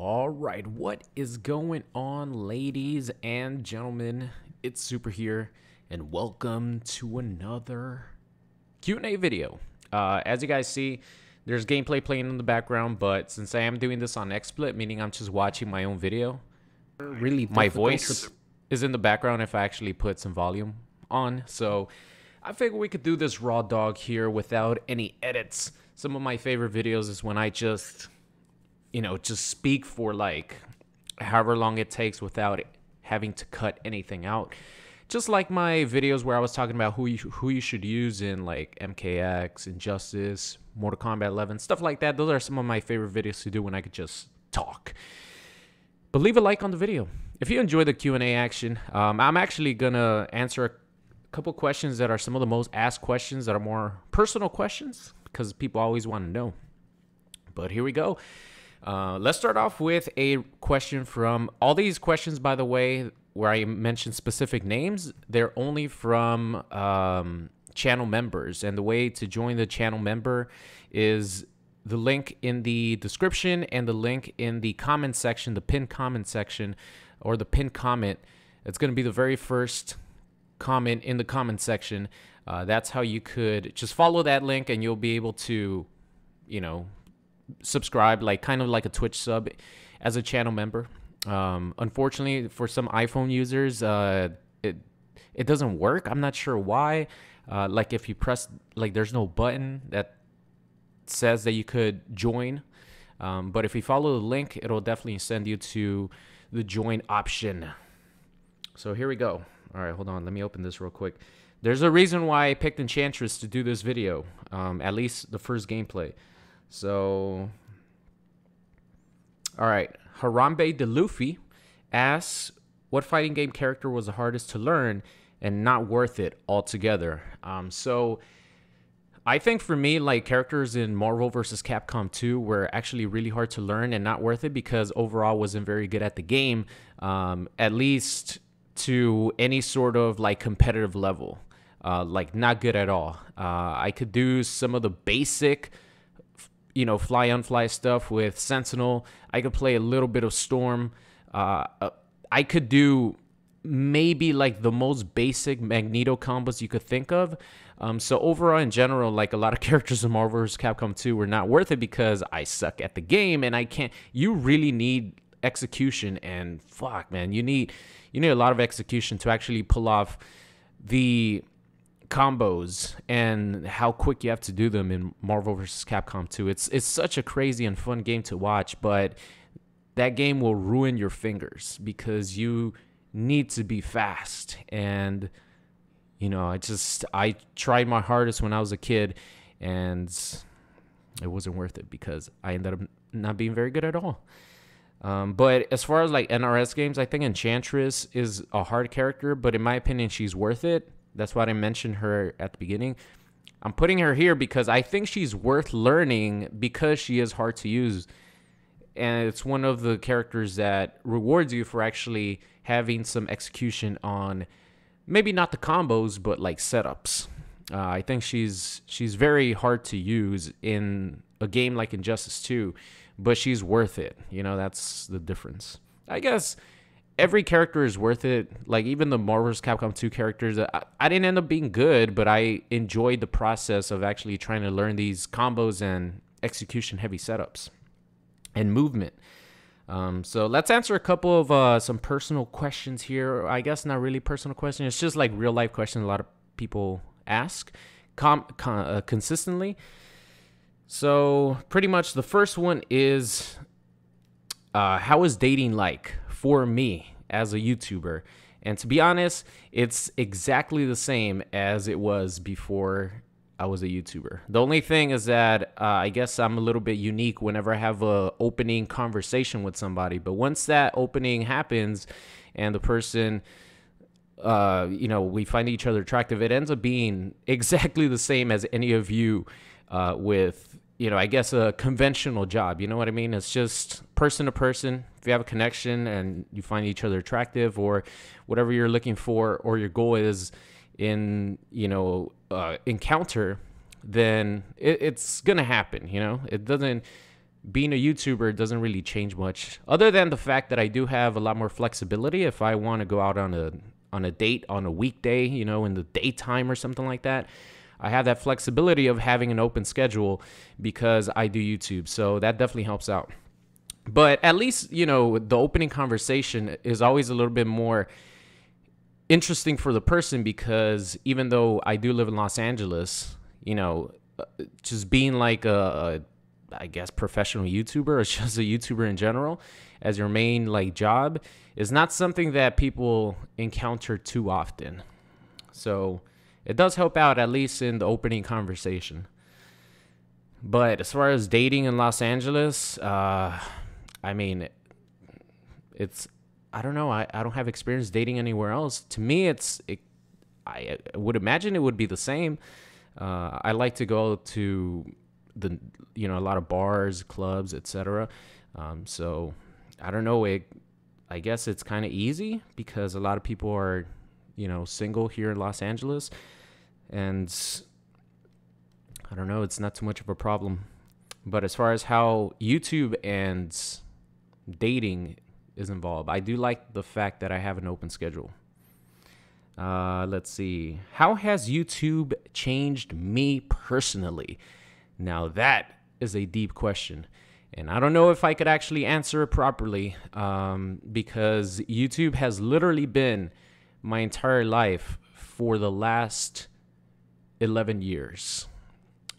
All right, what is going on, ladies and gentlemen? It's Super here, and welcome to another Q&A video. As you guys see, there's gameplay playing in the background, but since I am doing this on XSplit, meaning I'm just watching my own video, really my voice is in the background if I actually put some volume on. So I figured we could do this raw dog here without any edits. Some of my favorite videos is when I just speak for like however long it takes without having to cut anything out. Just like my videos where I was talking about who you should use in like MKX, Injustice, Mortal Kombat 11, stuff like that. Those are some of my favorite videos to do when I could just talk. But leave a like on the video if you enjoy the Q&A action. I'm actually gonna answer a couple questions that are some of the most asked questions that are more personal questions because people always want to know. But here we go. Let's start off with a question from all these questions, by the way, where I mention specific names. They're only from channel members. And the way to join the channel member is the link in the description and the link in the comment section, the pinned comment section, or the pinned comment. It's going to be the very first comment in the comment section. That's how you could just follow that link and you'll be able to, subscribe, like kind of like a Twitch sub as a channel member. Unfortunately, for some iPhone users, it doesn't work. I'm not sure why. Like if you press, like there's no button that says that you could join. But if you follow the link, it'll definitely send you to the join option. So here we go. All right, hold on. Let me open this real quick. There's a reason why I picked Enchantress to do this video, at least the first gameplay. So, all right. Harambe DeLuffy asks, what fighting game character was the hardest to learn and not worth it altogether? So I think for me, like characters in Marvel vs. Capcom 2 were actually really hard to learn and not worth it because overall wasn't very good at the game, at least to any sort of like competitive level, like not good at all. I could do some of the basic fly unfly stuff with Sentinel. I could play a little bit of Storm. I could do maybe like the most basic Magneto combos you could think of. So overall, in general, like a lot of characters in Marvel vs. Capcom 2 were not worth it because I suck at the game and I can't. You really need execution, and fuck, man, you need a lot of execution to actually pull off the combos and how quick you have to do them in Marvel vs. Capcom 2. It's such a crazy and fun game to watch, but that game will ruin your fingers because you need to be fast. And I tried my hardest when I was a kid and it wasn't worth it because I ended up not being very good at all. But as far as like NRS games, I think Enchantress is a hard character, but in my opinion, she's worth it. That's why I mentioned her at the beginning. I'm putting her here because I think she's worth learning because she is hard to use. And it's one of the characters that rewards you for actually having some execution on maybe not the combos, but like setups. I think she's very hard to use in a game like Injustice 2, but she's worth it. That's the difference. I guess every character is worth it. Like even the Marvel vs. Capcom 2 characters, I didn't end up being good, but I enjoyed the process of actually trying to learn these combos and execution heavy setups and movement. So let's answer a couple of some personal questions here. I guess not really personal questions. It's just like real life questions a lot of people ask consistently. So pretty much the first one is, how is dating like for me as a YouTuber? And to be honest, it's exactly the same as it was before I was a YouTuber. The only thing is that I guess I'm a little bit unique whenever I have a opening conversation with somebody. But once that opening happens and the person, we find each other attractive, it ends up being exactly the same as any of you with, I guess a conventional job. You know what I mean? It's just person to person. If you have a connection and you find each other attractive or whatever you're looking for or your goal is in, encounter, then it's going to happen. It doesn't being a YouTuber doesn't really change much, other than the fact that I do have a lot more flexibility. If I want to go out on a date on a weekday, you know, in the daytime or something like that, I have that flexibility of having an open schedule because I do YouTube. So that definitely helps out. But at least, you know, the opening conversation is always a little bit more interesting for the person, because even though I do live in Los Angeles, you know, just being like I guess, professional YouTuber, or just a YouTuber in general as your main like job, is not something that people encounter too often. So it does help out, at least in the opening conversation. But as far as dating in Los Angeles, I mean, I don't know. I don't have experience dating anywhere else. To me, I would imagine it would be the same. I like to go to a lot of bars, clubs, etc. So I don't know. I guess it's kind of easy because a lot of people are, you know, single here in Los Angeles, and I don't know. It's not too much of a problem. But as far as how YouTube and dating is involved, I do like the fact that I have an open schedule. Let's see. How has YouTube changed me personally? Now that is a deep question, and I don't know if I could actually answer it properly, because YouTube has literally been my entire life for the last 11 years.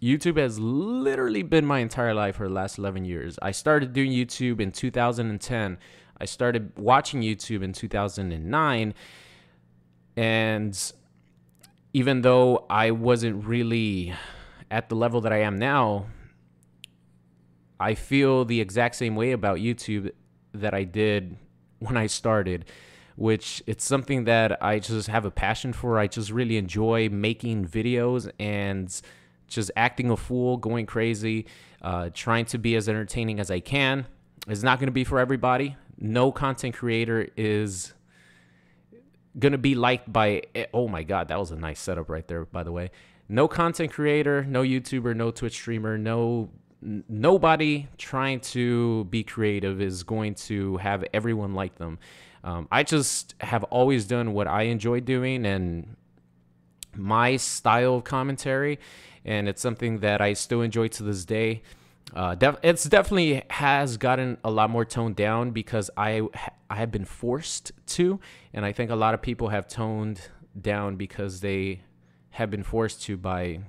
YouTube has literally been my entire life for the last 11 years. I started doing YouTube in 2010. I started watching YouTube in 2009. And even though I wasn't really at the level that I am now, I feel the exact same way about YouTube that I did when I started, which it's something that I just have a passion for. I just really enjoy making videos and just acting a fool, going crazy, trying to be as entertaining as I can. It's not going to be for everybody. No content creator is going to be liked by, oh my God, that was a nice setup right there, by the way. No content creator, no YouTuber, no Twitch streamer, nobody trying to be creative is going to have everyone like them. I just have always done what I enjoy doing and my style of commentary, and it's something that I still enjoy to this day. It's definitely has gotten a lot more toned down because I have been forced to, and I think a lot of people have toned down because they have been forced to by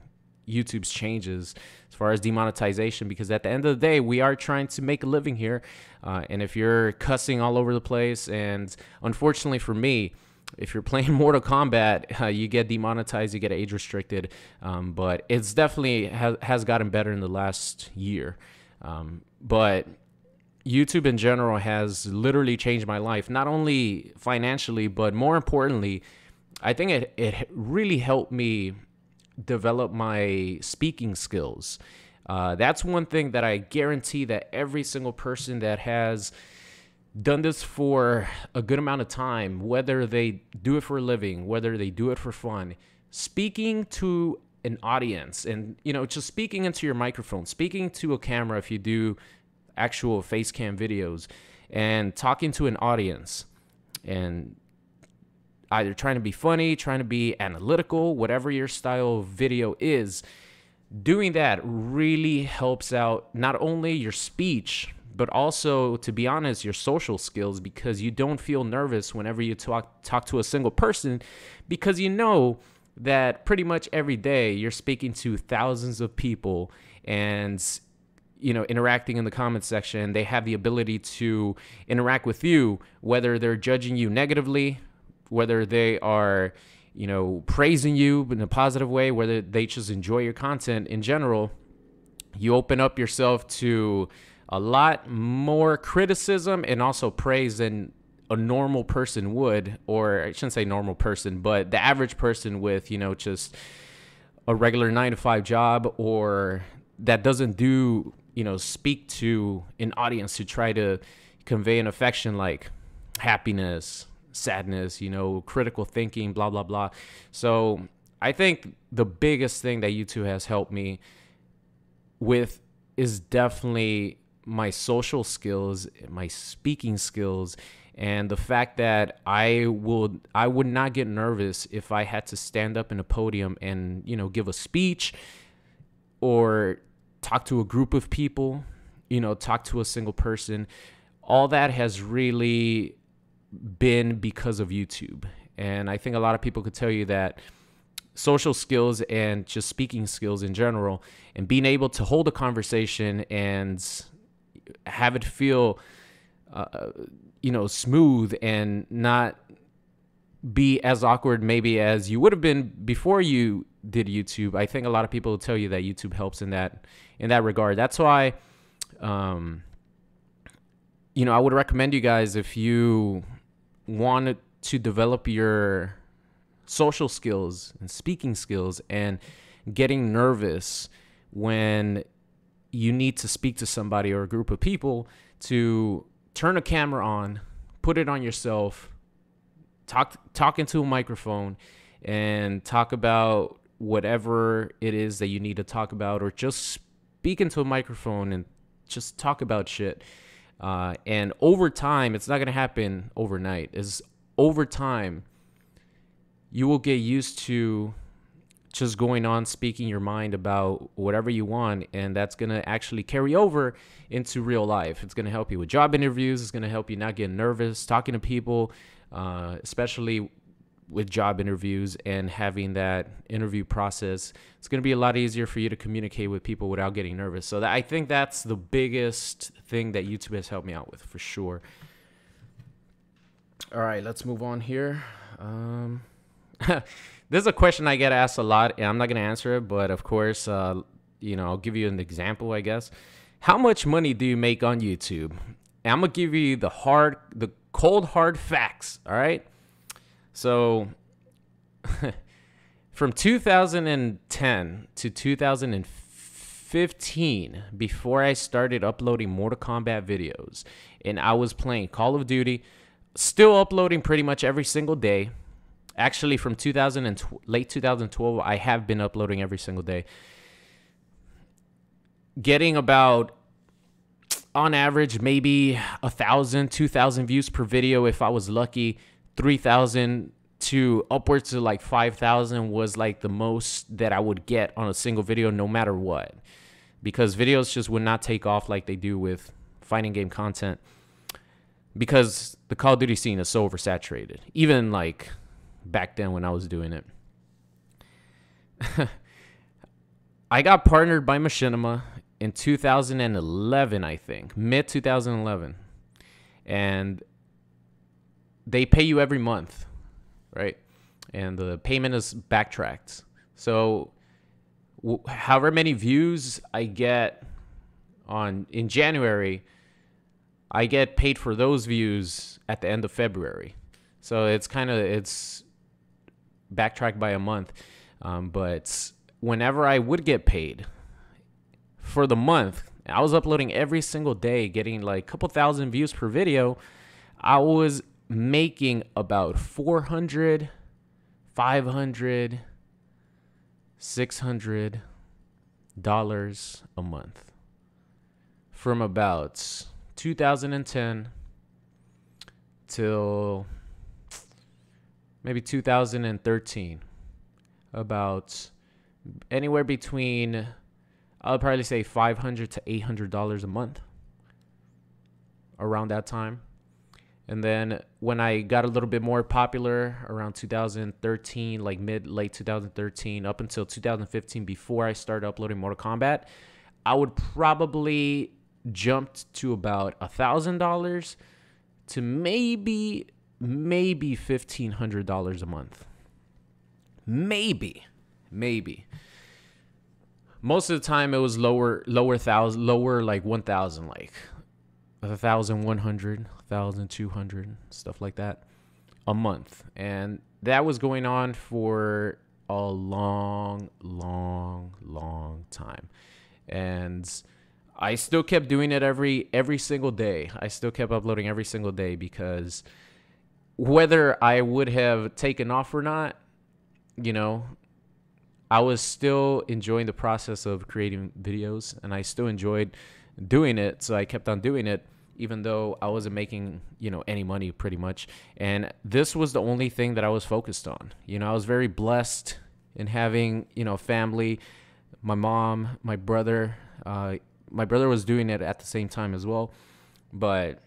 YouTube's changes as far as demonetization, because at the end of the day, we are trying to make a living here. And if you're cussing all over the place, and unfortunately for me, if you're playing Mortal Kombat, you get demonetized, you get age restricted. But it's definitely has gotten better in the last year. But YouTube in general has literally changed my life, not only financially, but more importantly, I think it really helped me develop my speaking skills. That's one thing that I guarantee that every single person that has done this for a good amount of time, whether they do it for a living, whether they do it for fun, speaking to an audience and, you know, just speaking into your microphone, speaking to a camera if you do actual face cam videos, and talking to an audience and either trying to be funny, trying to be analytical, whatever your style of video is, doing that really helps out not only your speech, but also, to be honest, your social skills, because you don't feel nervous whenever you talk to a single person, because you know that pretty much every day you're speaking to thousands of people and, you know, interacting in the comment section. They have the ability to interact with you, whether they're judging you negatively, whether they are, you know, praising you in a positive way, whether they just enjoy your content in general. You open up yourself to a lot more criticism and also praise than a normal person would, or I shouldn't say normal person, but the average person with, you know, just a regular 9-to-5 job, or that doesn't do, you know, speak to an audience to try to convey an affection like happiness, sadness, you know, critical thinking, blah, blah, blah. So I think the biggest thing that YouTube has helped me with is definitely my social skills, my speaking skills, and the fact that I would not get nervous if I had to stand up in a podium and, you know, give a speech or talk to a group of people, you know, talk to a single person. All that has really been because of YouTube. And I think a lot of people could tell you that social skills and just speaking skills in general, and being able to hold a conversation and have it feel, you know, smooth and not be as awkward maybe as you would have been before you did YouTube. I think a lot of people will tell you that YouTube helps in that regard. That's why, you know, I would recommend you guys, if you want to develop your social skills and speaking skills and getting nervous when you need to speak to somebody or a group of people, to turn a camera on, put it on yourself, talk into a microphone and talk about whatever it is that you need to talk about, or just speak into a microphone and just talk about shit. And over time, it's not going to happen overnight. Is over time, you will get used to just going on speaking your mind about whatever you want, and that's going to actually carry over into real life. It's going to help you with job interviews. It's going to help you not get nervous talking to people, especially with job interviews and having that interview process. It's going to be a lot easier for you to communicate with people without getting nervous. So I think that's the biggest thing that YouTube has helped me out with, for sure. All right, let's move on here. This is a question I get asked a lot, and I'm not going to answer it, but of course, you know, I'll give you an example, I guess. How much money do you make on YouTube? And I'm going to give you the cold, hard facts, all right? So from 2010 to 2015, before I started uploading Mortal Kombat videos, and I was playing Call of Duty, still uploading pretty much every single day. Actually, from late 2012, I have been uploading every single day. Getting about, on average, maybe 1,000, 2,000 views per video if I was lucky. 3,000 to upwards to like 5,000 was like the most that I would get on a single video, no matter what. Because videos just would not take off like they do with fighting game content. Because the Call of Duty scene is so oversaturated. Even like back then when I was doing it. I got partnered by Machinima in 2011, I think. Mid-2011. And they pay you every month, right? And the payment is backtracked. So however many views I get in January, I get paid for those views at the end of February. So it's backtracked by a month. But whenever I would get paid for the month, I was uploading every single day, getting like a couple thousand views per video. I was making about $400, $500, $600 a month from about 2010 till maybe 2013. About anywhere between, I'll probably say $500 to $800 a month around that time. And then when I got a little bit more popular around 2013, like late 2013 up until 2015, before I started uploading Mortal Kombat, I would probably jumped to about $1,000 to maybe $1,500 a month. Maybe. Most of the time it was lower like 1,000, like 1,100, 1,200, stuff like that a month. And that was going on for a long time. And I still kept doing it every single day. I still kept uploading every single day, because whether I would have taken off or not, you know, I was still enjoying the process of creating videos, and I still enjoyed doing it. So I kept on doing it, even though I wasn't making, any money pretty much. And this was the only thing that I was focused on. I was very blessed in having, family, my mom, my brother. My brother was doing it at the same time as well, but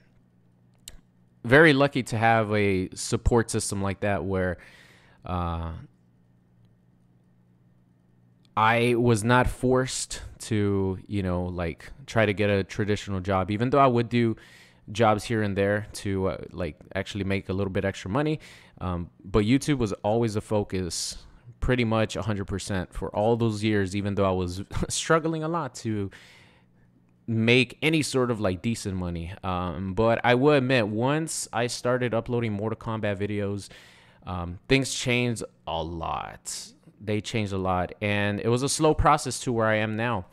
very lucky to have a support system like that where I was not forced to, try to get a traditional job, even though I would do jobs here and there to actually make a little bit extra money. But YouTube was always a focus, pretty much 100% for all those years, even though I was struggling a lot to make any sort of decent money. But I will admit, once I started uploading Mortal Kombat videos, things changed a lot. They changed a lot, and it was a slow process to where I am now,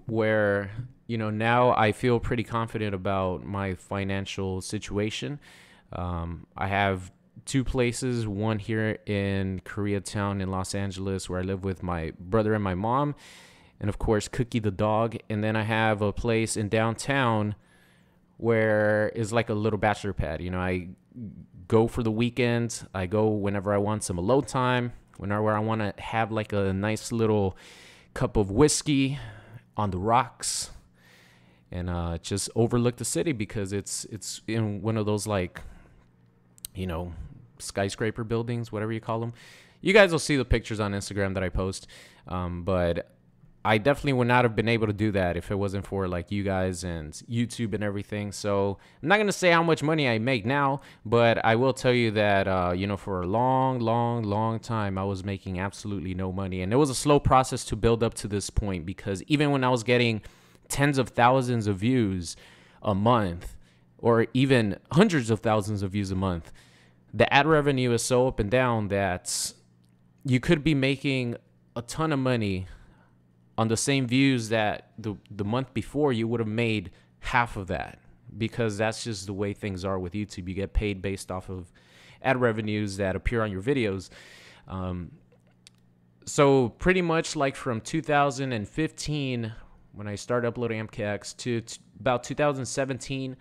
where now I feel pretty confident about my financial situation. I have 2 places, one here in Koreatown in Los Angeles, where I live with my brother and my mom, and of course Cookie the dog. And then I have a place in downtown where is like a little bachelor pad. I go for the weekends. I go whenever I want some alone time, whenever I want to have a nice little cup of whiskey on the rocks, and just overlook the city, because it's in one of those skyscraper buildings, whatever you call them. You guys will see the pictures on Instagram that I post. But I definitely would not have been able to do that if it wasn't for you guys and YouTube and everything. So I'm not going to say how much money I make now, but I will tell you that, for a long time, I was making absolutely no money. And it was a slow process to build up to this point, because even when I was getting tens of thousands of views a month, or even hundreds of thousands of views a month, the ad revenue is so up and down that you could be making a ton of money on the same views that the month before you would have made half of that, because that's just the way things are with YouTube. You get paid based off of ad revenues that appear on your videos. So pretty much from 2015, when I started uploading MKX, to about 2017,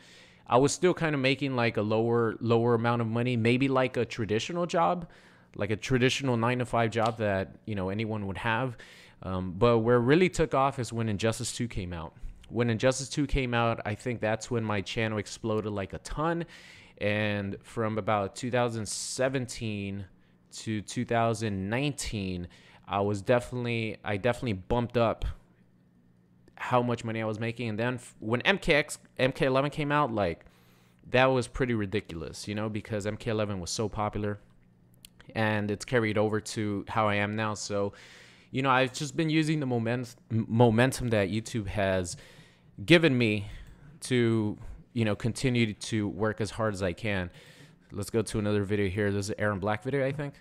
I was still kind of making a lower amount of money, maybe a traditional job, like a traditional 9-to-5 job that anyone would have. But where it really took off is when Injustice 2 came out. When Injustice 2 came out, I think that's when my channel exploded a ton. And from about 2017 to 2019, I definitely bumped up how much money I was making. And then when MK11 came out, that was pretty ridiculous, because MK11 was so popular, and it's carried over to how I am now. So I've just been using the momentum that YouTube has given me to, continue to work as hard as I can. Let's go to another video here. This is an Aaron Black video, I think.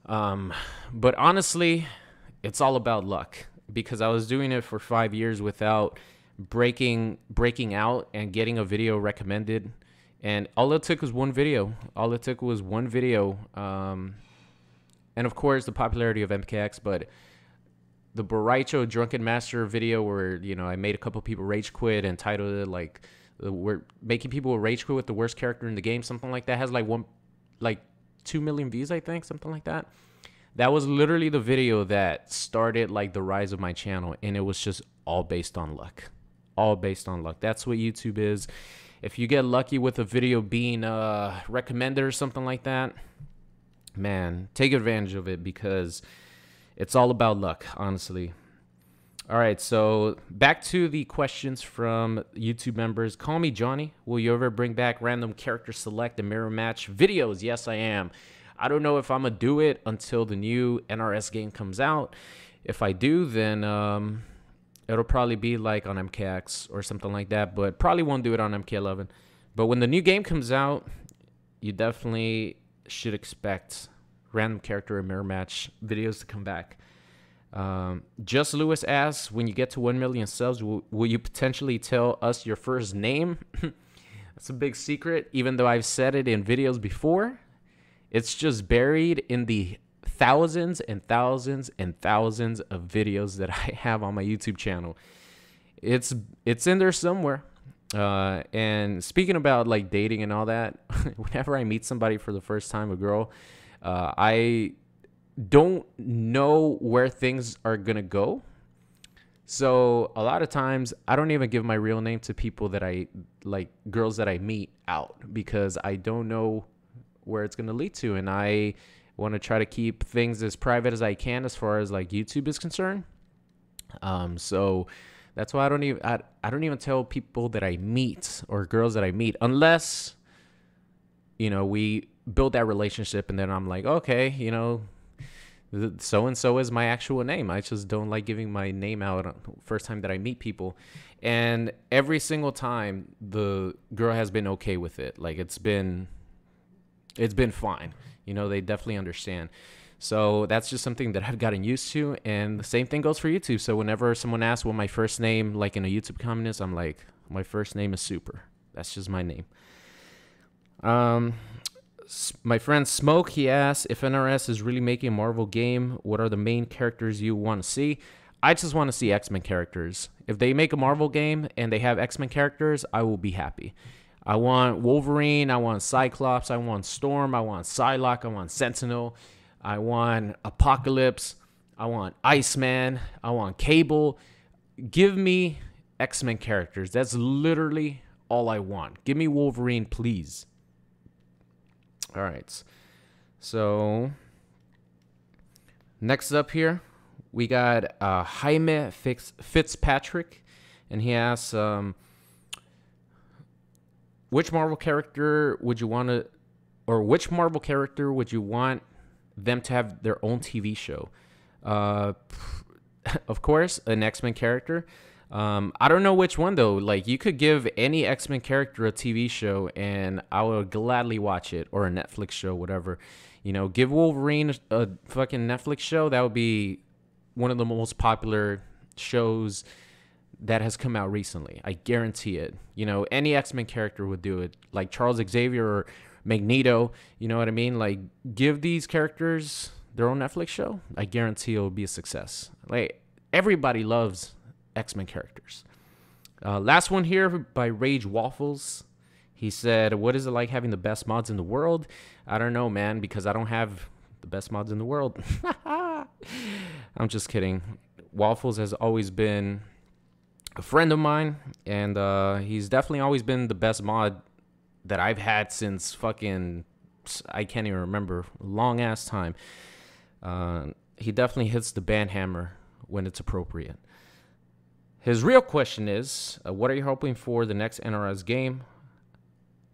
But honestly, it's all about luck, because I was doing it for 5 years without breaking out and getting a video recommended. And all it took was one video. And of course, the popularity of MKX, but the Borracho Drunken Master video where, I made a couple people rage quit and titled it we're making people rage quit with the worst character in the game, something like that, has 2 million views, I think, something like that. That was literally the video that started the rise of my channel, and it was just all based on luck. All based on luck. That's what YouTube is. If you get lucky with a video being recommended or something like that, man, take advantage of it, because it's all about luck, honestly. All right, so back to the questions from YouTube members. Call me Johnny. Will you ever bring back random character select and mirror match videos? Yes, I am. I don't know if I'm going to do it until the new NRS game comes out. If I do, then it'll probably be on MKX or something like that, but probably won't do it on MK11. But when the new game comes out, you definitely should expect random character and mirror match videos to come back. Just Lewis asks, when you get to 1 million subs, will you potentially tell us your first name? That's a big secret, even though I've said it in videos before. It's just buried in the thousands and thousands and thousands of videos that I have on my YouTube channel. it's in there somewhere. And speaking about like dating and all that, whenever I meet somebody for the first time, a girl, I don't know where things are gonna go. So a lot of times I don't even give my real name to people that I like, girls that I meet out, because I don't know where it's gonna lead to, and I want to try to keep things as private as I can as far as like YouTube is concerned. So that's why I don't even tell people that I meet or girls that I meet, unless, you know, we build that relationship and then I'm like, okay, you know, so and so is my actual name. I just don't like giving my name out first time that I meet people. And every single time the girl has been okay with it. Like it's been fine. You know, they definitely understand. So that's just something that I've gotten used to. And the same thing goes for YouTube. So whenever someone asks what my first name, like in a YouTube comment is, I'm like, my first name is Super. That's just my name. My friend Smoke, he asked if NRS is really making a Marvel game, what are the main characters you want to see? I just want to see X-Men characters. If they make a Marvel game and they have X-Men characters, I will be happy. I want Wolverine, I want Cyclops, I want Storm, I want Psylocke, I want Sentinel, I want Apocalypse, I want Iceman, I want Cable. Give me X-Men characters. That's literally all I want. Give me Wolverine, please. All right. So next up here, we got Jaime Fitzpatrick, and he asks, which Marvel character would you want to, or which Marvel character would you want them to have their own TV show? Of course, an X-Men character. I don't know which one though. Like, you could give any X-Men character a TV show and I would gladly watch it, or a Netflix show, whatever. You know, give Wolverine a fucking Netflix show. That would be one of the most popular shows that has come out recently. I guarantee it. You know, any X-Men character would do it. Like Charles Xavier or Magneto, you know what I mean? Like, give these characters their own Netflix show. I guarantee it'll be a success. Like, everybody loves X-Men characters. Last one here by Rage Waffles. He said, what is it like having the best mods in the world? I don't know, man, because I don't have the best mods in the world. I'm just kidding. Waffles has always been a friend of mine, and he's definitely always been the best mod that I've had since fucking, I can't even remember, long ass time. He definitely hits the band hammer when it's appropriate. His real question is, what are you hoping for the next NRS game?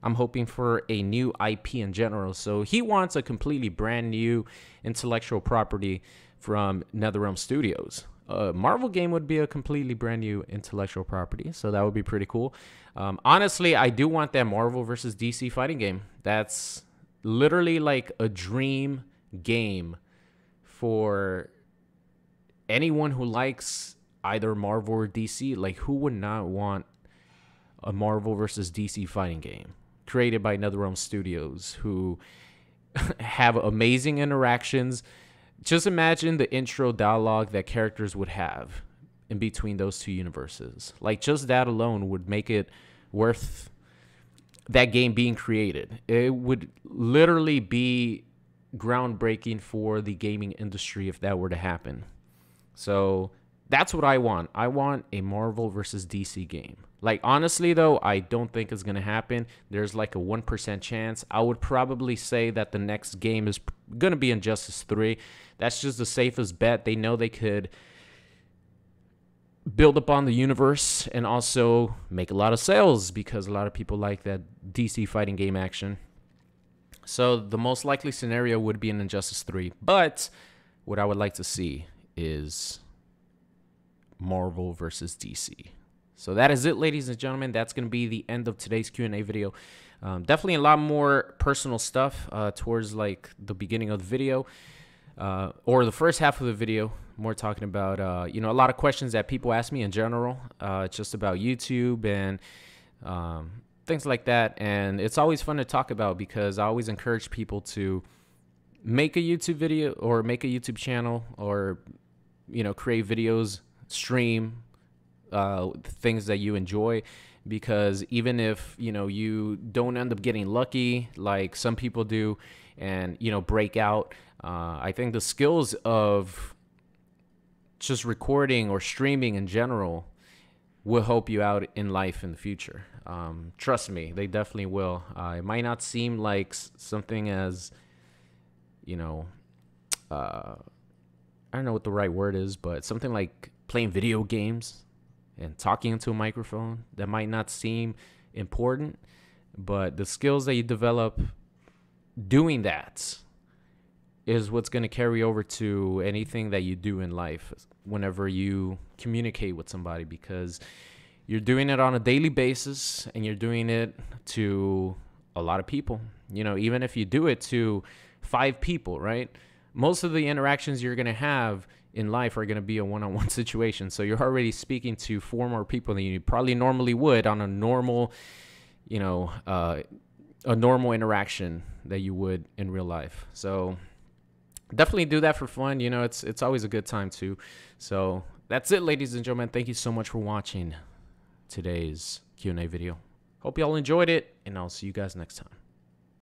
I'm hoping for a new IP in general. So he wants a completely brand new intellectual property from NetherRealm Studios. A Marvel game would be a completely brand new intellectual property, so that would be pretty cool. Honestly, I do want that Marvel versus DC fighting game. That's literally like a dream game for anyone who likes either Marvel or DC. Like, who would not want a Marvel versus DC fighting game created by NetherRealm Studios, who have amazing interactions? Just imagine the intro dialogue that characters would have in between those two universes. Like, just that alone would make it worth that game being created. It would literally be groundbreaking for the gaming industry if that were to happen. So that's what I want. I want a Marvel versus DC game. Like, honestly, though, I don't think it's going to happen. There's like a 1% chance. I would probably say that the next game is going to be Injustice 3. That's just the safest bet. They know they could build upon the universe and also make a lot of sales, because a lot of people like that DC fighting game action. So the most likely scenario would be an Injustice 3. But what I would like to see is Marvel versus DC. So that is it, ladies and gentlemen. That's going to be the end of today's Q&A video. Definitely a lot more personal stuff towards like the beginning of the video, or the first half of the video. More talking about you know, a lot of questions that people ask me in general, just about YouTube and things like that. And it's always fun to talk about, because I always encourage people to make a YouTube video or make a YouTube channel, or, you know, create videos, stream, things that you enjoy, because even if, you know, you don't end up getting lucky like some people do and, you know, break out, I think the skills of just recording or streaming in general will help you out in life in the future. Trust me, they definitely will. It might not seem like something as, you know, I don't know what the right word is, but something like playing video games and talking into a microphone, that might not seem important, but the skills that you develop doing that is what's going to carry over to anything that you do in life whenever you communicate with somebody, because you're doing it on a daily basis and you're doing it to a lot of people. You know, even if you do it to 5 people, right? Most of the interactions you're going to have in life are going to be a one-on-one situation. So you're already speaking to 4 more people than you probably normally would on a normal, you know, a normal interaction that you would in real life. So definitely do that for fun. You know, it's always a good time too. So that's it, ladies and gentlemen. Thank you so much for watching today's Q&A video. Hope y'all enjoyed it, and I'll see you guys next time.